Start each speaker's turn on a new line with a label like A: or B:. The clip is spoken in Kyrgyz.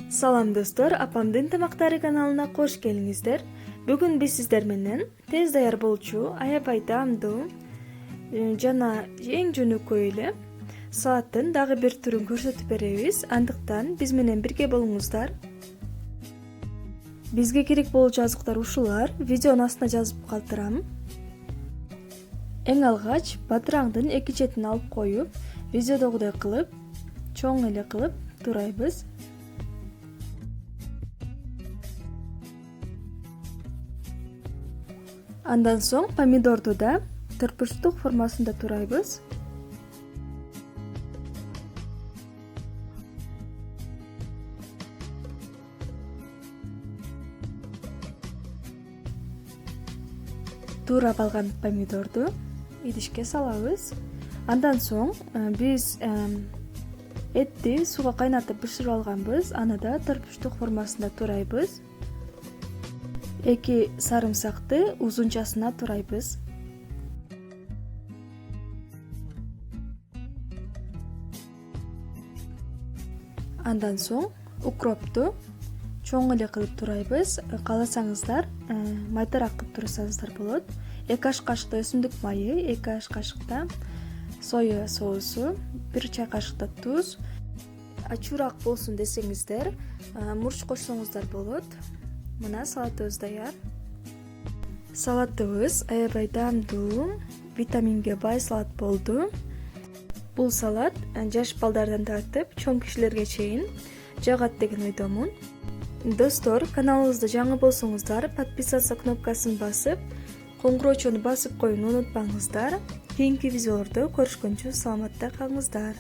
A: Салам достор, апамдын тамактары каналына кош келиңиздер. Бүгүн биз сиздер менен тез даяр болчу, аябай даамдуу жана эң жөнөкөй эле салаттын дагы бир түрүн көрсөтүп беребиз. Андыктан биз менен бирге болуңуздар. Бизге керек болчу азыктар ушулар. Видеонун астына жазып калтырам. Эң алгач батыраңдын эки четин алып коюп, видеодогудай кылып, чоң эле кылып турайбыз. Андан соң помидорду да тырпычтык формасында турайбыз. Туурап алган помидорду идишке салабыз. Андан соң биз этти сууга кайнатып бышырып алганбыз. Аны да тырпычтык формасында турайбыз. Эки сарымсакты узунчасына турайбыз. Андан соң укропту чоң эле кылып турайбыз. Кааласаңыздар майтараак кылып турсаңыздар болот. 2 аш кашыкта өсүмдүк майы, 2 аш кашыкта соя соусу, 1 чай кашыкта туз. Ачуураак болсун десеңиздер, мурч кошсоңуздар болот. Мына салатыбыз даяр. Салатыбыз аябай даамдуу, витаминге бай салат болду. Бул салат жаш балдардан тартып чоң кишилерге чейин жагат деген ойдомун. Достор, каналыбызда жаңы болсоңуздар, подписаться кнопкасын басып, коңгуроочону басып коюуну унутпаңыздар. Кийинки видеолордо көрүшкөнчө саламатта калыңыздар.